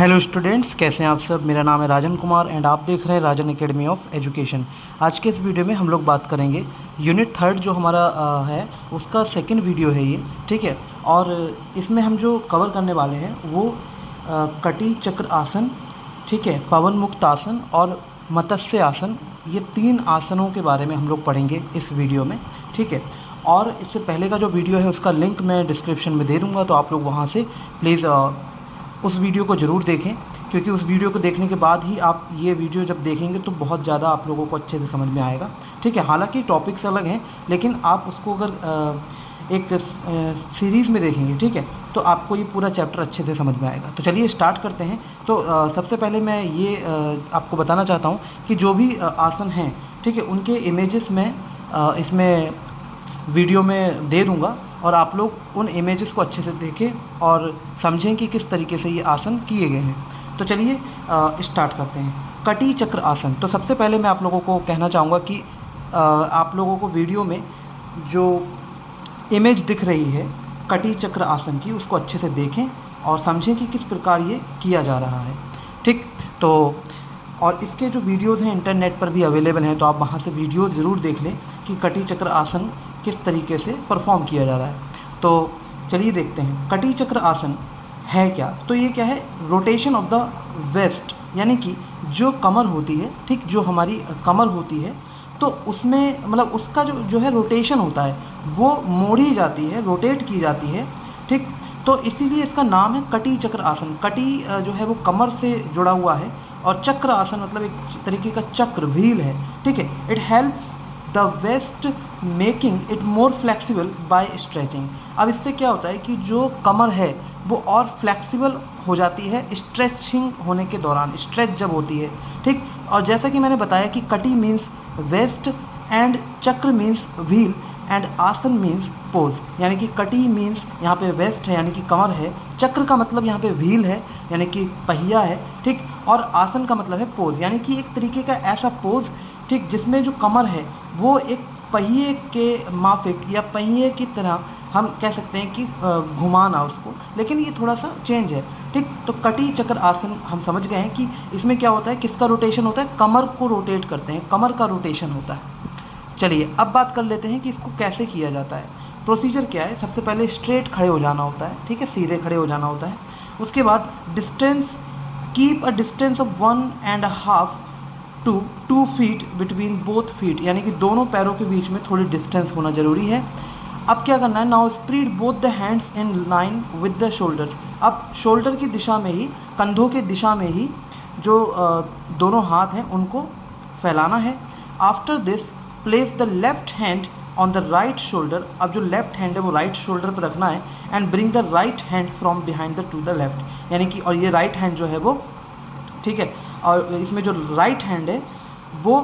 Hello students, कैसे हैं आप सब। मेरा नाम है राजन कुमार एंड आप देख रहे हैं राजन एकेडमी ऑफ एजुकेशन। आज के इस वीडियो में हम लोग बात करेंगे यूनिट थर्ड जो हमारा है उसका सेकंड वीडियो है ये, ठीक है। और इसमें हम जो कवर करने वाले हैं वो कटी चक्र आसन, ठीक है, पवन मुक्त आसन और मत्स्य आसन, ये 3 आसनों के बारे में हम लोग पढ़ेंगे इस वीडियो में, ठीक है। और इससे पहले का जो वीडियो है उसका लिंक मैं डिस्क्रिप्शन में दे दूँगा, तो आप लोग वहाँ से प्लीज़ उस वीडियो को ज़रूर देखें, क्योंकि उस वीडियो को देखने के बाद ही आप ये वीडियो जब देखेंगे तो बहुत ज़्यादा आप लोगों को अच्छे से समझ में आएगा, ठीक है। हालांकि टॉपिक्स अलग हैं, लेकिन आप उसको अगर एक सीरीज़ में देखेंगे, ठीक है, तो आपको ये पूरा चैप्टर अच्छे से समझ में आएगा। तो चलिए स्टार्ट करते हैं। तो सबसे पहले मैं ये आपको बताना चाहता हूँ कि जो भी आसन हैं, ठीक है, उनके इमेजेस मैं इसमें वीडियो में दे दूँगा और आप लोग उन इमेजेस को अच्छे से देखें और समझें कि किस तरीके से ये आसन किए गए हैं। तो चलिए स्टार्ट करते हैं। कटी चक्र आसन। तो सबसे पहले मैं आप लोगों को कहना चाहूँगा कि आप लोगों को वीडियो में जो इमेज दिख रही है कटी चक्र आसन की, उसको अच्छे से देखें और समझें कि किस प्रकार ये किया जा रहा है, ठीक। तो और इसके जो वीडियोज़ हैं इंटरनेट पर भी अवेलेबल हैं, तो आप वहाँ से वीडियोज़ ज़रूर देख लें कि कटी चक्र आसन किस तरीके से परफॉर्म किया जा रहा है। तो चलिए देखते हैं कटी चक्र आसन है क्या। तो ये क्या है, रोटेशन ऑफ द वेस्ट, यानी कि जो कमर होती है, ठीक, जो हमारी कमर होती है, तो उसमें मतलब उसका जो है रोटेशन होता है, वो मोड़ी जाती है, रोटेट की जाती है, ठीक। तो इसीलिए इसका नाम है कटी चक्र आसन। कटी जो है वो कमर से जुड़ा हुआ है और चक्र आसन मतलब एक तरीके का चक्र, व्हील है, ठीक है। It helps the waist making it more flexible by stretching. अब इससे क्या होता है कि जो कमर है वो और फ्लेक्सिबल हो जाती है स्ट्रेचिंग होने के दौरान, स्ट्रेच जब होती है, ठीक। और जैसा कि मैंने बताया कि कटी मीन्स वेस्ट एंड चक्र मीन्स व्हील एंड आसन मीन्स पोज, यानी कि कटी मीन्स यहाँ पे वेस्ट है यानी कि कमर है, चक्र का मतलब यहाँ पे व्हील है यानी कि पहिया है, ठीक, और आसन का मतलब है पोज, यानी कि एक तरीके का ऐसा पोज, ठीक, जिसमें जो कमर है वो एक पहिए के माफिक या पहिए की तरह हम कह सकते हैं कि घुमाना उसको, लेकिन ये थोड़ा सा चेंज है, ठीक। तो कटी चक्र आसन हम समझ गए हैं कि इसमें क्या होता है, किसका रोटेशन होता है, कमर को रोटेट करते हैं, कमर का रोटेशन होता है। चलिए अब बात कर लेते हैं कि इसको कैसे किया जाता है। प्रोसीजर क्या है, सबसे पहले स्ट्रेट खड़े हो जाना होता है, ठीक है, सीधे खड़े हो जाना होता है। उसके बाद distance, keep a distance of 1.5 to 2 feet between both feet, यानी कि दोनों पैरों के बीच में थोड़ी डिस्टेंस होना ज़रूरी है। अब क्या करना है, now spread both the hands in line with the shoulders. अब शोल्डर की दिशा में ही, कंधों की दिशा में ही जो दोनों हाथ हैं उनको फैलाना है। After this place the left hand on the right shoulder. अब जो लेफ्ट हैंड है वो राइट शोल्डर पर रखना है and bring the right hand from behind the two the left, यानी कि और ये राइट हैंड जो है वो, ठीक है, और इसमें जो राइट हैंड है वो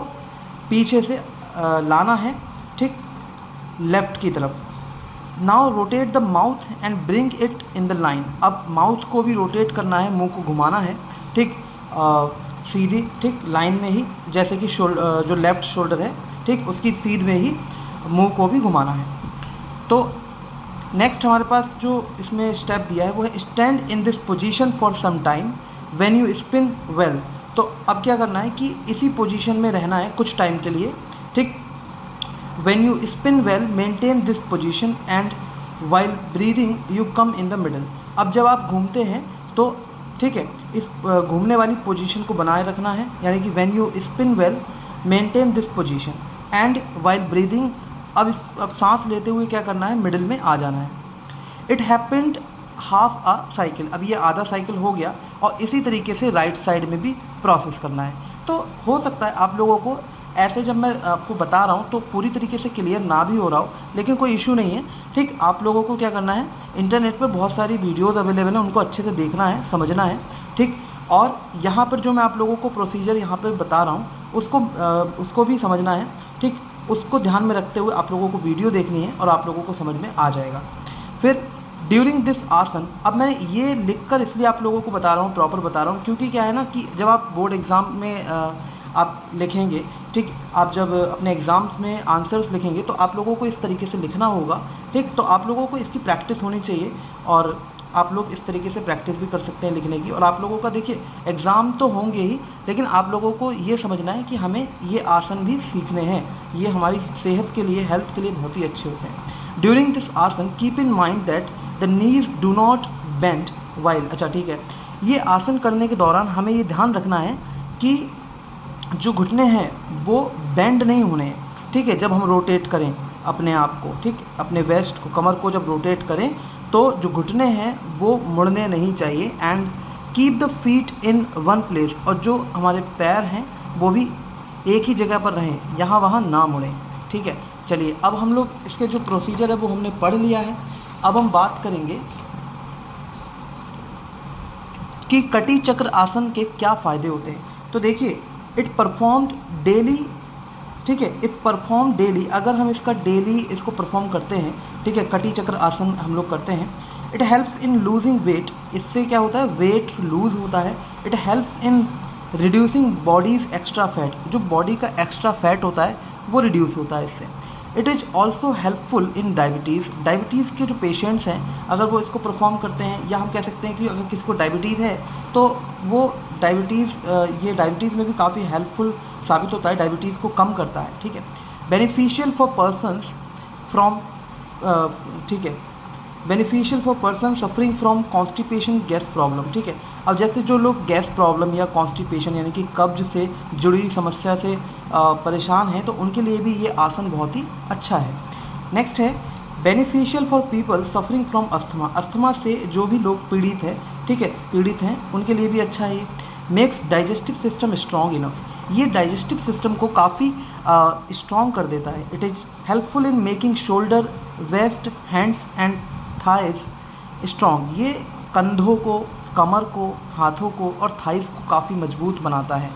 पीछे से लाना है, ठीक, लेफ़्ट की तरफ। Now rotate the mouth and bring it in the line. अब माउथ को भी रोटेट करना है, मुंह को घुमाना है, ठीक, सीधी, ठीक, लाइन में ही, जैसे कि जो लेफ़्ट शोल्डर है, ठीक, उसकी सीध में ही मुंह को भी घुमाना है। तो नेक्स्ट हमारे पास जो इसमें स्टेप दिया है वो है stand in this position for some time when you spin well. तो अब क्या करना है कि इसी पोजीशन में रहना है कुछ टाइम के लिए, ठीक। When you spin well maintain this position and while breathing you come in the middle. अब जब आप घूमते हैं तो, ठीक है, इस घूमने वाली पोजीशन को बनाए रखना है, यानी कि when you spin well maintain this position and while breathing. अब सांस लेते हुए क्या करना है, मिडिल में आ जाना है। It happened half a cycle. अब ये आधा साइकिल हो गया और इसी तरीके से राइट साइड में भी प्रोसेस करना है। तो हो सकता है आप लोगों को ऐसे जब मैं आपको बता रहा हूँ तो पूरी तरीके से क्लियर ना भी हो रहा हो, लेकिन कोई इशू नहीं है, ठीक। आप लोगों को क्या करना है, इंटरनेट पे बहुत सारी वीडियोज़ अवेलेबल हैं, उनको अच्छे से देखना है, समझना है, ठीक। और यहाँ पर जो मैं आप लोगों को प्रोसीजर यहाँ पर बता रहा हूँ उसको भी समझना है, ठीक। उसको ध्यान में रखते हुए आप लोगों को वीडियो देखनी है और आप लोगों को समझ में आ जाएगा। फिर ड्यूरिंग दिस आसन, अब मैं ये लिखकर इसलिए आप लोगों को बता रहा हूँ, प्रॉपर बता रहा हूँ, क्योंकि क्या है ना कि जब आप बोर्ड एग्ज़ाम में आप लिखेंगे, ठीक, आप जब अपने एग्ज़ाम्स में आंसर्स लिखेंगे तो आप लोगों को इस तरीके से लिखना होगा, ठीक। तो आप लोगों को इसकी प्रैक्टिस होनी चाहिए और आप लोग इस तरीके से प्रैक्टिस भी कर सकते हैं लिखने की। और आप लोगों का देखिए एग्ज़ाम तो होंगे ही, लेकिन आप लोगों को ये समझना है कि हमें ये आसन भी सीखने हैं, ये हमारी सेहत के लिए, हेल्थ के लिए बहुत ही अच्छे होते हैं। ड्यूरिंग दिस आसन keep in mind that the knees do not bend while. अच्छा ठीक है, ये आसन करने के दौरान हमें ये ध्यान रखना है कि जो घुटने हैं वो बेंड नहीं होने हैं, ठीक है। जब हम रोटेट करें अपने आप को, ठीक, अपने वेस्ट को, कमर को जब रोटेट करें तो जो घुटने हैं वो मुड़ने नहीं चाहिए। And keep the feet in one place, और जो हमारे पैर हैं वो भी एक ही जगह पर रहें, यहाँ वहाँ ना मुड़ें, ठीक है। चलिए अब हम लोग इसके जो प्रोसीजर है वो हमने पढ़ लिया है। अब हम बात करेंगे कि कटी चक्र आसन के क्या फ़ायदे होते हैं। तो देखिए इट परफॉर्म्ड डेली, ठीक है, इफ़ परफॉर्म डेली, अगर हम इसका डेली इसको परफॉर्म करते हैं, ठीक है, कटी चक्र आसन हम लोग करते हैं। It helps in losing weight, इससे क्या होता है, वेट लूज़ होता है। It helps in reducing bodies extra fat, जो बॉडी का एक्स्ट्रा फैट होता है वो रिड्यूस होता है इससे। It is also helpful in diabetes, diabetes के जो पेशेंट्स हैं अगर वो इसको परफॉर्म करते हैं, या हम कह सकते हैं कि अगर किसी को डायबिटीज़ है तो वो ये डायबिटीज़ में भी काफ़ी हेल्पफुल साबित होता है, डायबिटीज़ को कम करता है, ठीक है। बेनिफिशियल फॉर पर्सनस फ्रॉम, ठीक है, beneficial for person suffering from constipation gas problem, ठीक है। अब जैसे जो लोग गैस प्रॉब्लम या कॉन्स्टिपेशन यानी कि कब्ज से जुड़ी समस्या से परेशान हैं तो उनके लिए भी ये आसन बहुत ही अच्छा है। नेक्स्ट है beneficial for people suffering from asthma, asthma से जो भी लोग पीड़ित है, ठीक है, पीड़ित हैं उनके लिए भी अच्छा है ये। Makes digestive system strong enough, ये डाइजेस्टिव सिस्टम को काफ़ी स्ट्रॉन्ग कर देता है। It is helpful in making shoulder, waist, hands and thighs strong, ये कंधों को, कमर को, हाथों को और थाइस को काफ़ी मजबूत बनाता है।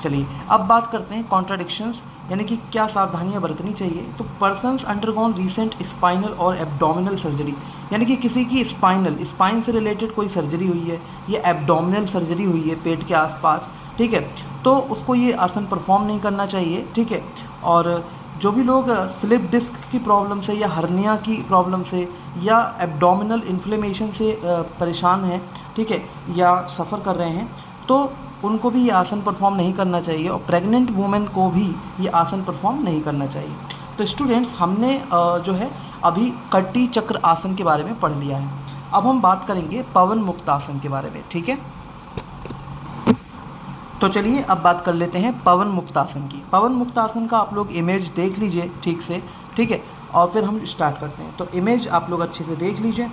चलिए अब बात करते हैं कॉन्ट्राडिक्शंस, यानी कि क्या सावधानियां बरतनी चाहिए। तो पर्सन्स अंडरगॉन रीसेंट स्पाइनल और एब्डोमिनल सर्जरी, यानी कि किसी की स्पाइन से रिलेटेड कोई सर्जरी हुई है या एब्डोमिनल सर्जरी हुई है पेट के आसपास, ठीक है, तो उसको ये आसन परफॉर्म नहीं करना चाहिए, ठीक है। और जो भी लोग स्लिप डिस्क की प्रॉब्लम से या हर्निया की प्रॉब्लम से या एब्डोमिनल इन्फ्लेमेशन से परेशान हैं, ठीक है, या सफ़र कर रहे हैं तो उनको भी ये आसन परफॉर्म नहीं करना चाहिए। और प्रेग्नेंट वुमेन को भी ये आसन परफॉर्म नहीं करना चाहिए। तो स्टूडेंट्स हमने जो है अभी कटी चक्र आसन के बारे में पढ़ लिया है। अब हम बात करेंगे पवन मुक्त आसन के बारे में, ठीक है। तो चलिए अब बात कर लेते हैं पवन मुक्त आसन की। पवन मुक्त आसन का आप लोग इमेज देख लीजिए ठीक से, ठीक है, और फिर हम स्टार्ट करते हैं। तो इमेज आप लोग अच्छे से देख लीजिए।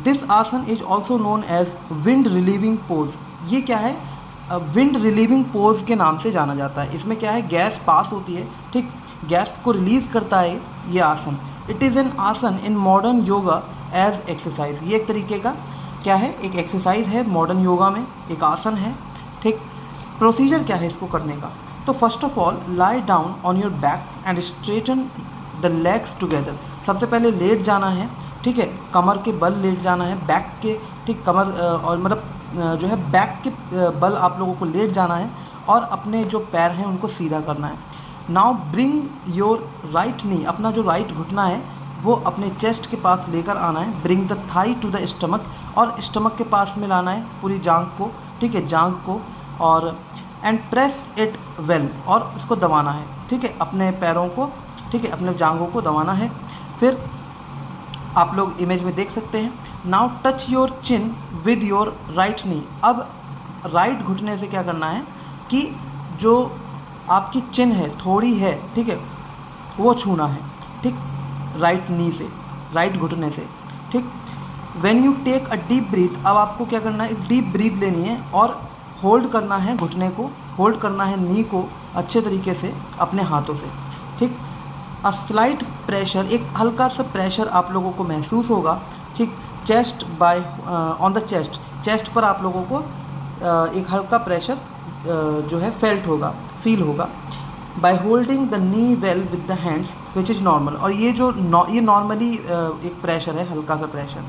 This asana is also known as wind relieving pose, ये क्या है, विंड रिलीविंग पोज के नाम से जाना जाता है। इसमें क्या है, गैस पास होती है, ठीक, गैस को रिलीज़ करता है ये आसन। It is an asana in modern yoga as exercise, ये एक तरीके का क्या है, एक एक्सरसाइज है मॉडर्न योगा में, एक आसन है, ठीक। प्रोसीजर क्या है इसको करने का, तो first of all lie down on your back and straighten the legs together, सबसे पहले लेट जाना है, ठीक है, कमर के बल लेट जाना है, बैक के, ठीक, कमर और मतलब जो है बैक के बल आप लोगों को लेट जाना है और अपने जो पैर हैं उनको सीधा करना है। Now bring your right knee, अपना जो राइट घुटना है वो अपने चेस्ट के पास लेकर आना है। Bring the thigh to the stomach, और स्टमक के पास में लाना है पूरी जांघ को, ठीक है, जांघ को, और एंड प्रेस इट वेल, और इसको दबाना है, ठीक है, अपने पैरों को, ठीक है, अपने जांघों को दबाना है। फिर आप लोग इमेज में देख सकते हैं। Now touch your chin with your right knee, अब राइट घुटने से क्या करना है कि जो आपकी चिन है, थोड़ी है, ठीक है, वो छूना है, ठीक, राइट नी से, राइट घुटने से, ठीक। When you take a deep breath, अब आपको क्या करना है, एक डीप ब्रीथ लेनी है और होल्ड करना है घुटने को, होल्ड करना है नी को अच्छे तरीके से अपने हाथों से, ठीक। अ स्लाइट प्रेशर, एक हल्का सा प्रेशर आप लोगों को महसूस होगा, ठीक, chest by on the chest, chest पर आप लोगों को एक हल्का प्रेशर जो है फेल्ट होगा, फील होगा। By holding the knee well with the hands which is normal, और ये जो ये नॉर्मली एक प्रेशर है, हल्का सा प्रेशर।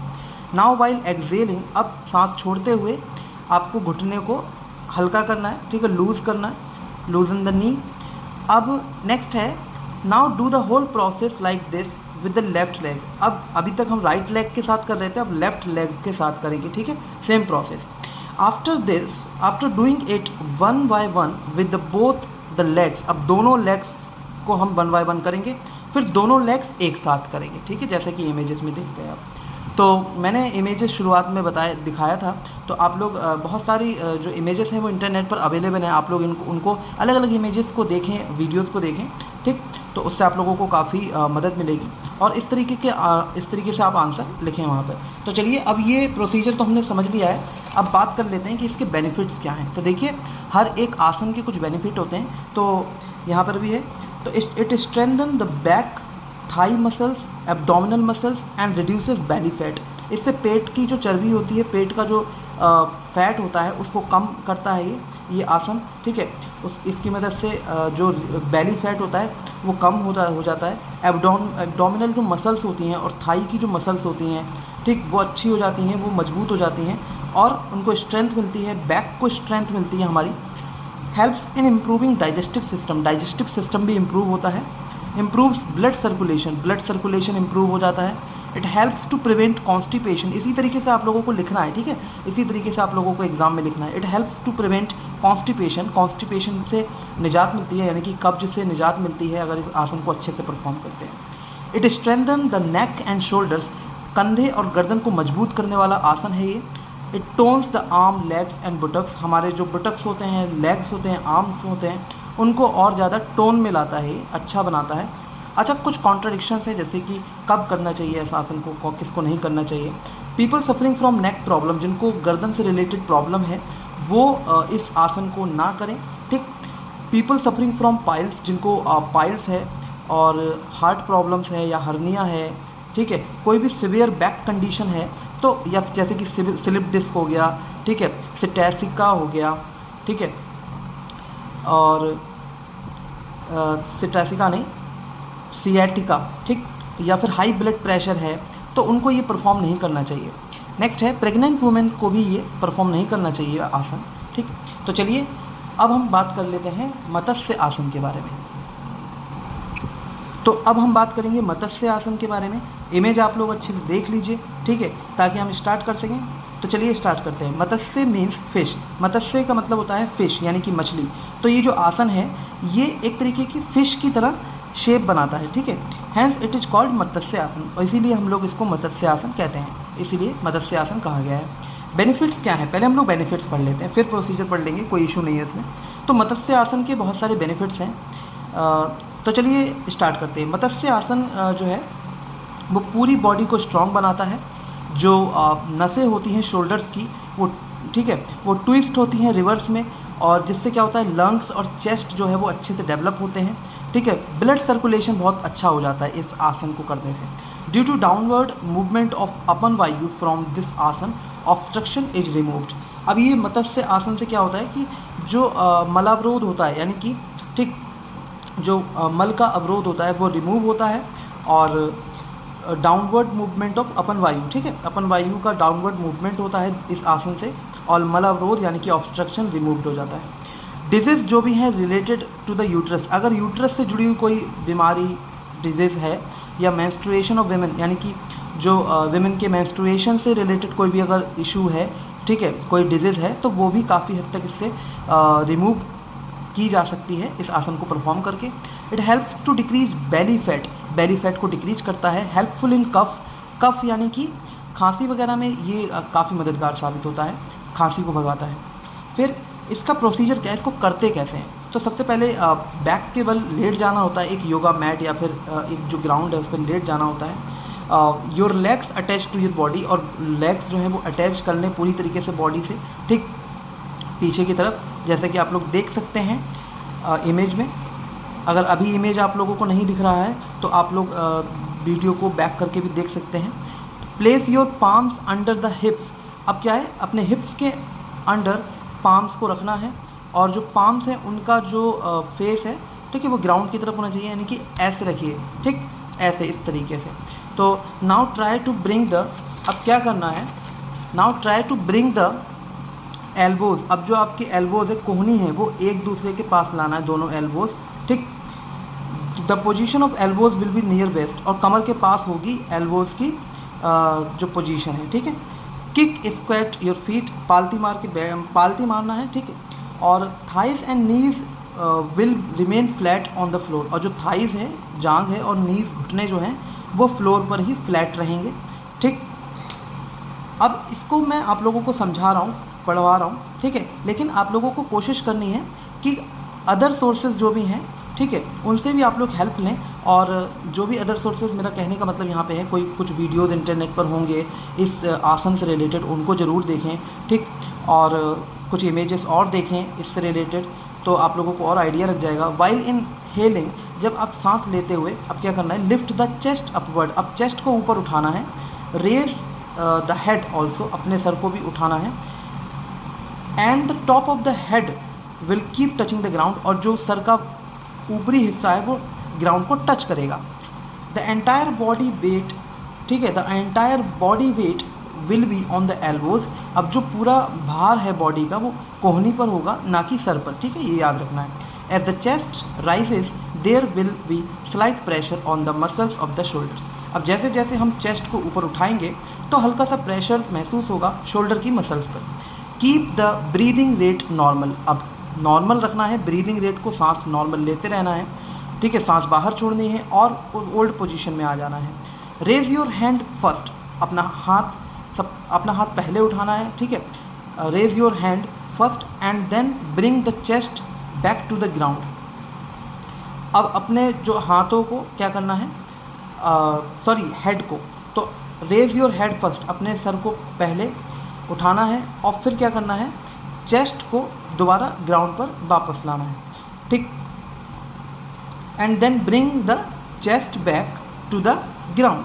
नाउ वाइल एक्सेलिंग, अब सांस छोड़ते हुए आपको घुटने को हल्का करना है, ठीक है, लूज़ करना है, लूजन द नी। अब नेक्स्ट है, now do the whole process like this with the left leg. अब अभी तक हम राइट लेग के साथ कर रहे थे, अब लेफ्ट लेग के साथ करेंगे, ठीक है, same process. After this, after doing it one by one with the both the legs, अब दोनों लेग्स को हम वन बाय वन करेंगे, फिर दोनों लेग्स एक साथ करेंगे, ठीक है, जैसे कि इमेजेस में देखते हैं आप। तो मैंने इमेजेस शुरुआत में दिखाया था, तो आप लोग बहुत सारी जो इमेजेस हैं वो इंटरनेट पर अवेलेबल हैं, आप लोग उनको अलग अलग इमेजेस को देखें, वीडियोस को देखें, ठीक, तो उससे आप लोगों को काफ़ी मदद मिलेगी और इस तरीके से आप आंसर लिखें वहाँ पर। तो चलिए, अब ये प्रोसीजर तो हमने समझ लिया है, अब बात कर लेते हैं कि इसके बेनिफिट्स क्या हैं। तो देखिए, हर एक आसन के कुछ बेनिफिट होते हैं, तो यहाँ पर भी है। तो it strengthen the back, thigh muscles, abdominal muscles and reduces belly fat. इससे पेट की जो चर्बी होती है, पेट का जो फैट होता है उसको कम करता है ये आसन, ठीक है। इसकी मदद से जो बेली फैट होता है वो कम हो जाता है। एब्डोमिनल जो मसल्स होती हैं और थाई की जो मसल्स होती हैं, ठीक, वो अच्छी हो जाती हैं, वो मजबूत हो जाती हैं और उनको स्ट्रेंथ मिलती है, बैक को स्ट्रेंथ मिलती है हमारी। Helps in improving digestive system भी इम्प्रूव होता है। इम्प्रूव्स ब्लड सर्कुलेशन इम्प्रूव हो जाता है। It helps to prevent constipation, इसी तरीके से आप लोगों को लिखना है, ठीक है, इसी तरीके से आप लोगों को एग्जाम में लिखना है। It helps to prevent constipation से निजात मिलती है, यानी कि कब्ज से निजात मिलती है अगर इस आसन को अच्छे से परफॉर्म करते हैं। It strengthen the neck and shoulders, कंधे और गर्दन को मजबूत करने वाला आसन है ये। It tones the arm, legs and buttocks, हमारे जो बुटक्स होते हैं, लेग्स होते हैं, आर्म्स होते हैं, उनको और ज़्यादा टोन में लाता है, अच्छा बनाता है। अच्छा, कुछ कॉन्ट्रडिक्शंस है, जैसे कि कब करना चाहिए इस आसन को, किसको नहीं करना चाहिए। People suffering from neck problem, जिनको गर्दन से रिलेटेड प्रॉब्लम है वो इस आसन को ना करें, ठीक। पीपल सफरिंग फ्रॉम पाइल्स, जिनको पाइल्स है और हार्ट प्रॉब्लम्स है या हर्निया है, ठीक है, कोई भी सिवियर बैक कंडीशन है, तो या जैसे कि स्लिप डिस्क हो गया, ठीक है, सिटैसिका हो गया, ठीक है, और सिटैसिका नहीं, सियाटिका, ठीक, या फिर हाई ब्लड प्रेशर है, तो उनको ये परफॉर्म नहीं करना चाहिए। नेक्स्ट है, प्रेग्नेंट वुमेन को भी ये परफॉर्म नहीं करना चाहिए आसन, ठीक। तो चलिए, अब हम बात कर लेते हैं मत्स्य आसन के बारे में। तो अब हम बात करेंगे मत्स्य आसन के बारे में। इमेज आप लोग अच्छे से देख लीजिए, ठीक है, ताकि हम स्टार्ट कर सकें। तो चलिए स्टार्ट करते हैं। मत्स्य मीन्स फिश, मत्स्य का मतलब होता है फिश, यानी कि मछली। तो ये जो आसन है ये एक तरीके की फ़िश की तरह शेप बनाता है, ठीक है, हैंस इट इज़ कॉल्ड मत्स्य आसन, और इसीलिए हम लोग इसको मत्स्य आसन कहते हैं, इसीलिए मत्स्य आसन कहा गया है। बेनिफिट्स क्या है, पहले हम लोग बेनिफिट्स पढ़ लेते हैं, फिर प्रोसीजर पढ़ लेंगे, कोई इशू नहीं है इसमें। तो मत्स्य आसन के बहुत सारे बेनिफिट्स हैं, तो चलिए स्टार्ट करते हैं। मत्स्य आसन जो है वो पूरी बॉडी को स्ट्रॉन्ग बनाता है। जो नसें होती हैं शोल्डर्स की, वो, ठीक है, वो ट्विस्ट होती हैं रिवर्स में, और जिससे क्या होता है, लंग्स और चेस्ट जो है वो अच्छे से डेवलप होते हैं, ठीक है। ब्लड सर्कुलेशन बहुत अच्छा हो जाता है इस आसन को करने से। Due to downward movement of अपन वायु फ्रॉम दिस आसन, ऑब्स्ट्रक्शन इज रिमूव्ड। अब ये मत्स्य आसन से क्या होता है कि जो मलावरोध होता है, यानी कि, ठीक, जो मल का अवरोध होता है वो रिमूव होता है, और डाउनवर्ड मूवमेंट ऑफ अपन वायु, ठीक है, अपन वायु का डाउनवर्ड मूवमेंट होता है इस आसन से, और मल अवरोध यानी कि ऑब्स्ट्रक्शन रिमूव्ड हो जाता है। डिजीज़ जो भी है रिलेटेड टू द यूट्रस, अगर यूट्रस से जुड़ी हुई कोई बीमारी, डिजीज़ है, या मेंस्ट्रुएशन ऑफ विमेन, यानी कि जो विमेन के मेंस्ट्रुएशन से रिलेटेड कोई भी अगर इशू है, ठीक है, कोई डिजीज़ है, तो वो भी काफ़ी हद तक इससे रिमूव की जा सकती है इस आसन को परफॉर्म करके। It helps to decrease belly fat को डिक्रीज करता है। हेल्पफुल इन कफ यानी कि खांसी वगैरह में ये काफ़ी मददगार साबित होता है, खांसी को भगाता है। फिर इसका प्रोसीजर क्या है, इसको करते कैसे हैं। तो सबसे पहले बैक के बल लेट जाना होता है, एक योगा मैट या फिर एक जो ग्राउंड है उस पर लेट जाना होता है। Your legs attach to your body, और लेग्स जो है वो अटैच कर लें पूरी तरीके से बॉडी से, ठीक, पीछे की तरफ, जैसे कि आप लोग देख सकते हैं इमेज में। अगर अभी इमेज आप लोगों को नहीं दिख रहा है तो आप लोग वीडियो को बैक करके भी देख सकते हैं। Place your palms under the हिप्स, अब क्या है, अपने हिप्स के अंडर पाम्स को रखना है, और जो पाम्स हैं उनका जो फेस है, ठीक है, वो ग्राउंड की तरफ होना चाहिए, यानी कि ऐसे रखिए, ठीक, ऐसे, इस तरीके से। तो now try to bring the, अब क्या करना है, now try to bring the elbows, अब जो आपके एल्बोज़ है, कोहनी है, वो एक दूसरे के पास लाना है, दोनों एल्बोज़, ठीक। The position of elbows will be near waist, और कमर के पास होगी एल्बोज की जो पोजीशन है, ठीक है। किक स्क्वेट योर फीट, पालती मारना है, ठीक है। और thighs and knees will remain flat on the floor, और जो थाइज है, जांग है, और नीज घुटने जो हैं वो फ्लोर पर ही फ्लैट रहेंगे, ठीक। अब इसको मैं आप लोगों को समझा रहा हूँ, पढ़वा रहा हूँ, ठीक है, लेकिन आप लोगों को कोशिश करनी है कि अदर सोर्सेज जो भी हैं, ठीक है, उनसे भी आप लोग हेल्प लें। और जो भी अदर सोर्सेज, मेरा कहने का मतलब यहाँ पे है, कोई कुछ वीडियोज़ इंटरनेट पर होंगे इस आसन से रिलेटेड, उनको ज़रूर देखें, ठीक। और कुछ इमेजेस और देखें इससे रिलेटेड, तो आप लोगों को और आइडिया लग जाएगा। वाइल इन हेलिंग, जब आप सांस लेते हुए अब क्या करना है, लिफ्ट द चेस्ट अपवर्ड, अब चेस्ट को ऊपर उठाना है। रेज द हेड ऑल्सो, अपने सर को भी उठाना है। And the top of the head will keep touching the ground, और जो सर का ऊपरी हिस्सा है वो ग्राउंड को टच करेगा। द एंटायर बॉडी वेट, ठीक है, the entire body weight will be on the elbows, अब जो पूरा भार है बॉडी का वो कोहनी पर होगा, ना कि सर पर, ठीक है, ये याद रखना है। At the chest rises there will be slight pressure on the muscles of the shoulders, अब जैसे जैसे हम चेस्ट को ऊपर उठाएंगे तो हल्का सा प्रेशर महसूस होगा शोल्डर की मसल्स पर। Keep the breathing rate normal, अब नॉर्मल रखना है, ब्रीदिंग रेट को, सांस नॉर्मल लेते रहना है, ठीक है, सांस बाहर छोड़नी है और उस ओल्ड पोजीशन में आ जाना है। रेज योर हैंड फर्स्ट, अपना हाथ पहले उठाना है, ठीक है। Raise your hand first and then bring the chest back to the ground, अब अपने जो हाथों को क्या करना है, हेड को, तो रेज योर हेड फर्स्ट, अपने सर को पहले उठाना है और फिर क्या करना है, चेस्ट को दोबारा ग्राउंड पर वापस लाना है, ठीक। And then bring the chest back to the ground.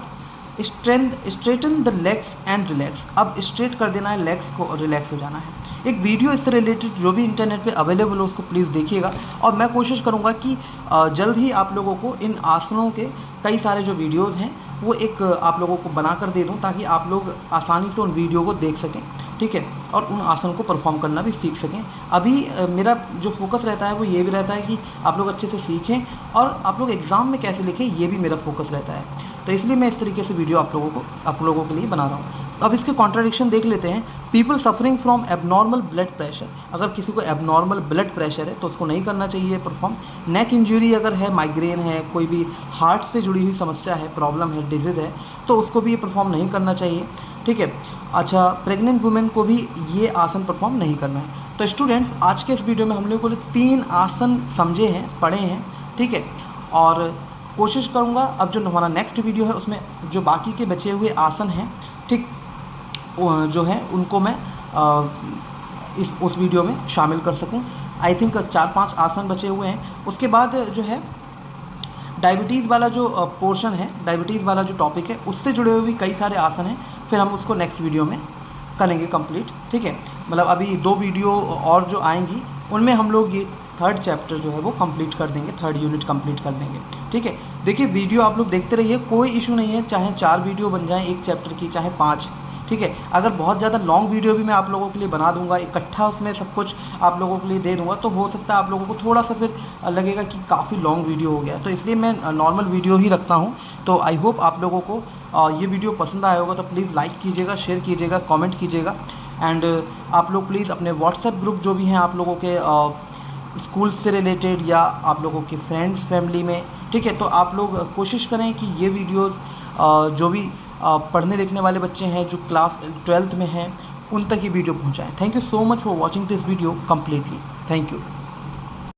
Straighten the legs and relax, अब स्ट्रेट कर देना है लेग्स को और रिलैक्स हो जाना है। एक वीडियो इससे रिलेटेड जो भी इंटरनेट पे अवेलेबल हो उसको प्लीज़ देखिएगा, और मैं कोशिश करूँगा कि जल्द ही आप लोगों को इन आसनों के कई सारे जो वीडियोज़ हैं वो एक आप लोगों को बना कर दे दूँ, ताकि आप लोग आसानी से उन वीडियो को देख सकें, ठीक है, और उन आसन को परफॉर्म करना भी सीख सकें। अभी मेरा जो फोकस रहता है वो ये भी रहता है कि आप लोग अच्छे से सीखें और आप लोग एग्ज़ाम में कैसे लिखें, ये भी मेरा फोकस रहता है। तो इसलिए मैं इस तरीके से वीडियो आप लोगों के लिए बना रहा हूँ। अब इसके कॉन्ट्राडिक्शन देख लेते हैं। People suffering from abnormal blood pressure, अगर किसी को एबनॉर्मल ब्लड प्रेशर है तो उसको नहीं करना चाहिए परफॉर्म। नेक इंजरी अगर है, माइग्रेन है, कोई भी हार्ट से जुड़ी हुई समस्या है, प्रॉब्लम है, डिजीज़ है, तो उसको भी ये परफॉर्म नहीं करना चाहिए, ठीक है। अच्छा, प्रेग्नेंट वुमेन को भी ये आसन परफॉर्म नहीं करना है। तो स्टूडेंट्स, आज के इस वीडियो में हम लोगों ने 3 आसन समझे हैं, पढ़े हैं, ठीक है। और कोशिश करूँगा अब जो हमारा नेक्स्ट वीडियो है उसमें जो बाकी के बचे हुए आसन हैं, ठीक, जो है उनको मैं उस वीडियो में शामिल कर सकूं। आई थिंक 4-5 आसन बचे हुए हैं। उसके बाद जो है डायबिटीज़ वाला जो पोर्शन है, डायबिटीज़ वाला जो टॉपिक है, उससे जुड़े हुए भी कई सारे आसन हैं, फिर हम उसको नेक्स्ट वीडियो में करेंगे कंप्लीट, ठीक है। मतलब अभी 2 वीडियो और जो आएंगी उनमें हम लोग ये 3rd चैप्टर जो है वो कंप्लीट कर देंगे, 3rd यूनिट कंप्लीट कर देंगे, ठीक है। देखिए, वीडियो आप लोग देखते रहिए, कोई इशू नहीं है, चाहे 4 वीडियो बन जाएँ एक चैप्टर की, चाहे 5, ठीक है। अगर बहुत ज़्यादा लॉन्ग वीडियो भी मैं आप लोगों के लिए बना दूंगा, इकट्ठा उसमें सब कुछ आप लोगों के लिए दे दूंगा, तो हो सकता है आप लोगों को थोड़ा सा फिर लगेगा कि काफ़ी लॉन्ग वीडियो हो गया, तो इसलिए मैं नॉर्मल वीडियो ही रखता हूं। तो आई होप आप लोगों को ये वीडियो पसंद आया होगा, तो प्लीज़ लाइक कीजिएगा, शेयर कीजिएगा, कॉमेंट कीजिएगा। एंड आप लोग प्लीज़ अपने व्हाट्सएप ग्रुप जो भी हैं आप लोगों के स्कूल से रिलेटेड या आप लोगों के फ्रेंड्स फैमिली में, ठीक है, तो आप लोग कोशिश करें कि ये वीडियोज़ जो भी पढ़ने लिखने वाले बच्चे हैं जो क्लास 12th में हैं उन तक ये वीडियो पहुंचाएं। Thank you so much for watching this video completely. Thank you.